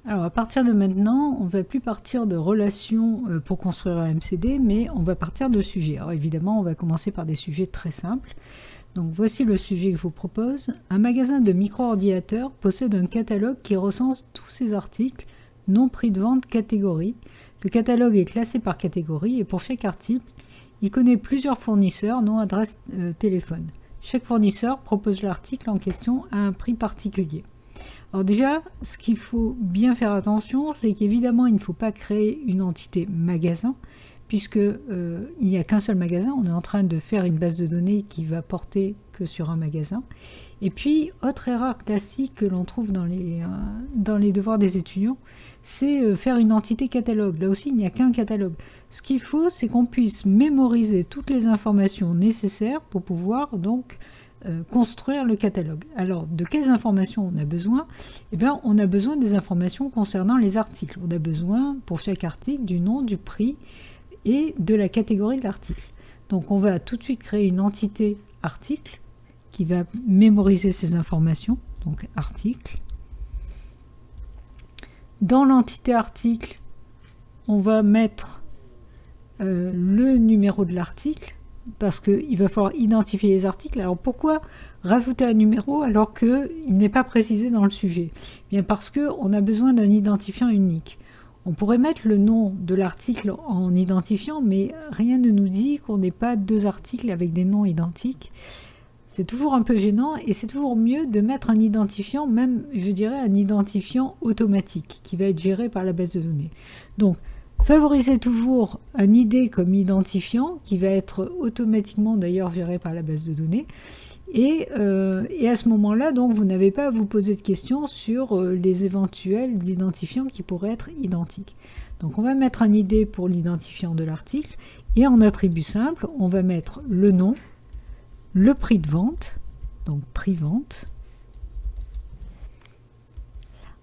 Alors à partir de maintenant, on ne va plus partir de relations pour construire un MCD, mais on va partir de sujets. Alors évidemment, on va commencer par des sujets très simples. Donc voici le sujet que je vous propose. Un magasin de micro-ordinateurs possède un catalogue qui recense tous ses articles, non prix de vente, catégorie. Le catalogue est classé par catégorie et pour chaque article, il connaît plusieurs fournisseurs, nom, adresse, téléphone. Chaque fournisseur propose l'article en question à un prix particulier. Alors déjà, ce qu'il faut bien faire attention, c'est qu'évidemment, il ne faut pas créer une entité magasin, puisque il n'y a qu'un seul magasin. On est en train de faire une base de données qui va porter que sur un magasin. Et puis, autre erreur classique que l'on trouve dans les devoirs des étudiants, c'est faire une entité catalogue. Là aussi, il n'y a qu'un catalogue. Ce qu'il faut, c'est qu'on puisse mémoriser toutes les informations nécessaires pour pouvoir donc construire le catalogue. Alors, de quelles informations on a besoin? Eh bien, on a besoin des informations concernant les articles. On a besoin, pour chaque article, du nom, du prix et de la catégorie de l'article. Donc, on va tout de suite créer une entité article qui va mémoriser ces informations. Donc, article. Dans l'entité article, on va mettre le numéro de l'article, parce qu'il va falloir identifier les articles. Alors pourquoi rajouter un numéro alors qu'il n'est pas précisé dans le sujet? Bien parce qu'on a besoin d'un identifiant unique. On pourrait mettre le nom de l'article en identifiant, mais rien ne nous dit qu'on n'ait pas deux articles avec des noms identiques. C'est toujours un peu gênant et c'est toujours mieux de mettre un identifiant, même je dirais un identifiant automatique qui va être géré par la base de données. Donc favorisez toujours un ID comme identifiant qui va être automatiquement d'ailleurs géré par la base de données. Et à ce moment-là, donc, vous n'avez pas à vous poser de questions sur les éventuels identifiants qui pourraient être identiques. Donc on va mettre un ID pour l'identifiant de l'article et en attribut simple, on va mettre le nom, le prix de vente, donc prix-vente.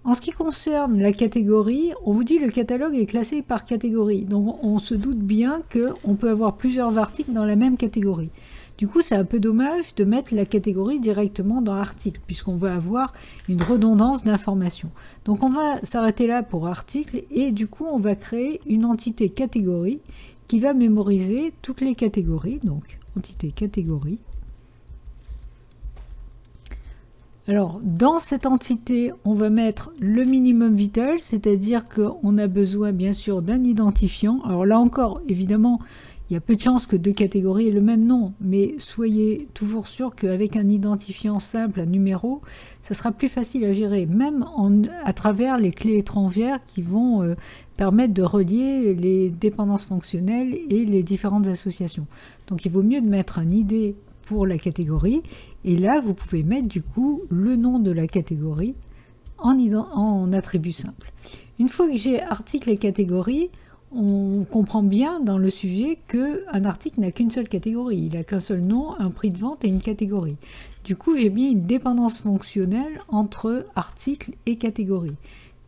En ce qui concerne la catégorie, on vous dit que le catalogue est classé par catégorie. Donc on se doute bien qu'on peut avoir plusieurs articles dans la même catégorie. Du coup, c'est un peu dommage de mettre la catégorie directement dans article, puisqu'on va avoir une redondance d'informations. Donc on va s'arrêter là pour article, et du coup, on va créer une entité catégorie qui va mémoriser toutes les catégories. Donc, entité catégorie. Alors, dans cette entité, on va mettre le minimum vital, c'est-à-dire qu'on a besoin, bien sûr, d'un identifiant. Alors là encore, évidemment, il y a peu de chances que deux catégories aient le même nom, mais soyez toujours sûr qu'avec un identifiant simple, un numéro, ça sera plus facile à gérer, même à travers les clés étrangères qui vont permettre de relier les dépendances fonctionnelles et les différentes associations. Donc, il vaut mieux de mettre un ID pour la catégorie, et là vous pouvez mettre du coup le nom de la catégorie en attribut simple. Une fois que j'ai article et catégorie, on comprend bien dans le sujet qu'un article n'a qu'une seule catégorie, il n'a qu'un seul nom, un prix de vente et une catégorie. Du coup j'ai bien une dépendance fonctionnelle entre article et catégorie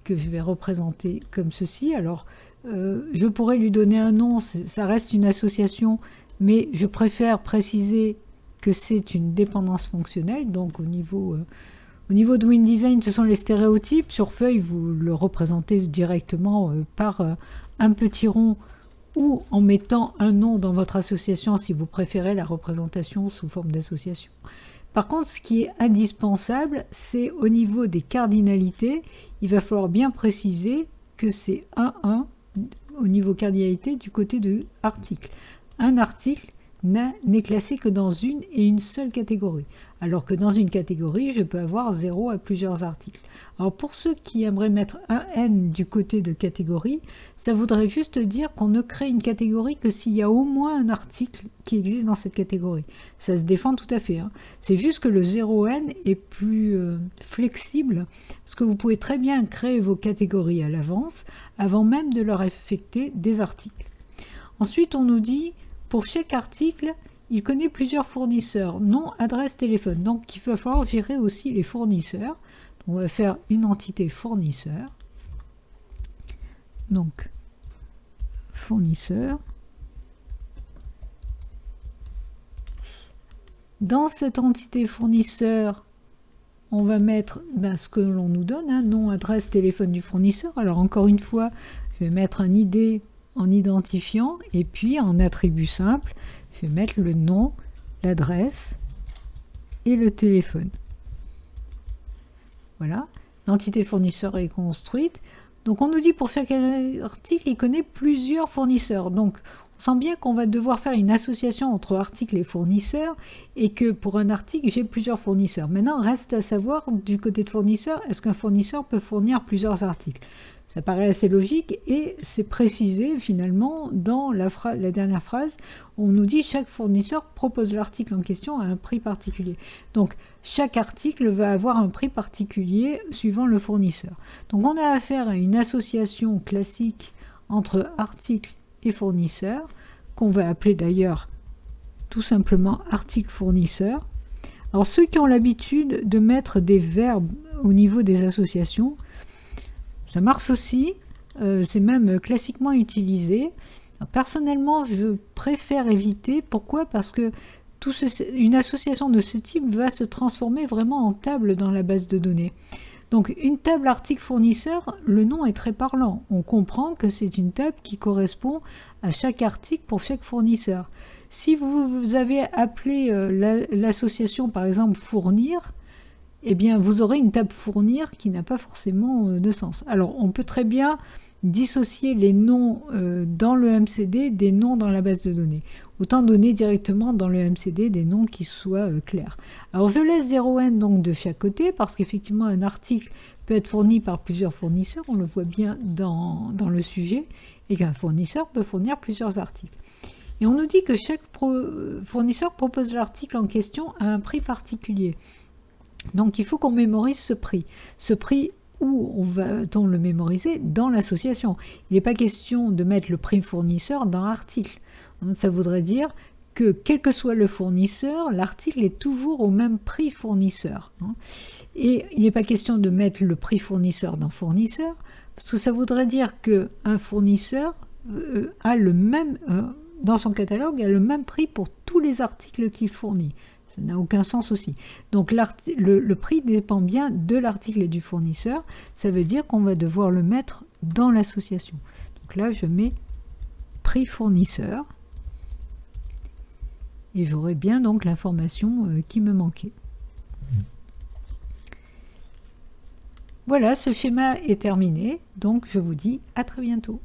que je vais représenter comme ceci. Alors je pourrais lui donner un nom, ça reste une association, mais je préfère préciser que c'est une dépendance fonctionnelle. Donc au niveau de WinDesign, ce sont les stéréotypes. Sur feuille, vous le représentez directement par un petit rond ou en mettant un nom dans votre association si vous préférez la représentation sous forme d'association. Par contre, ce qui est indispensable, c'est au niveau des cardinalités, il va falloir bien préciser que c'est 1 au niveau cardinalité du côté de article. Un article n'est classé que dans une et une seule catégorie, alors que dans une catégorie, je peux avoir 0 à plusieurs articles. Alors pour ceux qui aimeraient mettre un N du côté de catégorie, ça voudrait juste dire qu'on ne crée une catégorie que s'il y a au moins un article qui existe dans cette catégorie. Ça se défend tout à fait. C'est juste que le 0N est plus flexible, parce que vous pouvez très bien créer vos catégories à l'avance, avant même de leur affecter des articles. Ensuite, on nous dit pour chaque article, il connaît plusieurs fournisseurs, nom, adresse, téléphone. Donc, il va falloir gérer aussi les fournisseurs. On va faire une entité fournisseur. Donc, fournisseur. Dans cette entité fournisseur, on va mettre ce que l'on nous donne, hein, nom, adresse, téléphone du fournisseur. Alors encore une fois, je vais mettre un ID en identifiant, et puis en attribut simple, je vais mettre le nom, l'adresse et le téléphone. Voilà, l'entité fournisseur est construite. Donc on nous dit pour chaque article, il connaît plusieurs fournisseurs. Donc on sent bien qu'on va devoir faire une association entre article et fournisseur, et que pour un article, j'ai plusieurs fournisseurs. Maintenant, reste à savoir du côté de fournisseur, est-ce qu'un fournisseur peut fournir plusieurs articles? Ça paraît assez logique, et c'est précisé finalement dans la dernière phrase. On nous dit chaque fournisseur propose l'article en question à un prix particulier. Donc chaque article va avoir un prix particulier suivant le fournisseur. Donc on a affaire à une association classique entre article et fournisseur, qu'on va appeler d'ailleurs tout simplement article fournisseur. Alors ceux qui ont l'habitude de mettre des verbes au niveau des associations, ça marche aussi, c'est même classiquement utilisé. Alors, personnellement, je préfère éviter. Pourquoi? Parce que une association de ce type va se transformer vraiment en table dans la base de données. Donc une table article fournisseur, le nom est très parlant. On comprend que c'est une table qui correspond à chaque article pour chaque fournisseur. Si vous avez appelé l'association par exemple fournir, eh bien vous aurez une table fournir qui n'a pas forcément de sens. Alors on peut très bien dissocier les noms dans le MCD des noms dans la base de données. Autant donner directement dans le MCD des noms qui soient clairs. Alors je laisse 0n donc de chaque côté, parce qu'effectivement un article peut être fourni par plusieurs fournisseurs, on le voit bien dans le sujet, et qu'un fournisseur peut fournir plusieurs articles. Et on nous dit que chaque fournisseur propose l'article en question à un prix particulier. Donc il faut qu'on mémorise ce prix. Ce prix, où va-t-on le mémoriser? Dans l'association. Il n'est pas question de mettre le prix fournisseur dans l'article. Ça voudrait dire que quel que soit le fournisseur, l'article est toujours au même prix fournisseur. Et il n'est pas question de mettre le prix fournisseur dans fournisseur, parce que ça voudrait dire qu'un fournisseur a le même, dans son catalogue, a le même prix pour tous les articles qu'il fournit. Ça n'a aucun sens aussi. Donc le prix dépend bien de l'article et du fournisseur. Ça veut dire qu'on va devoir le mettre dans l'association. Donc là, je mets prix fournisseur. Et j'aurai bien donc l'information qui me manquait. Voilà, ce schéma est terminé. Donc je vous dis à très bientôt.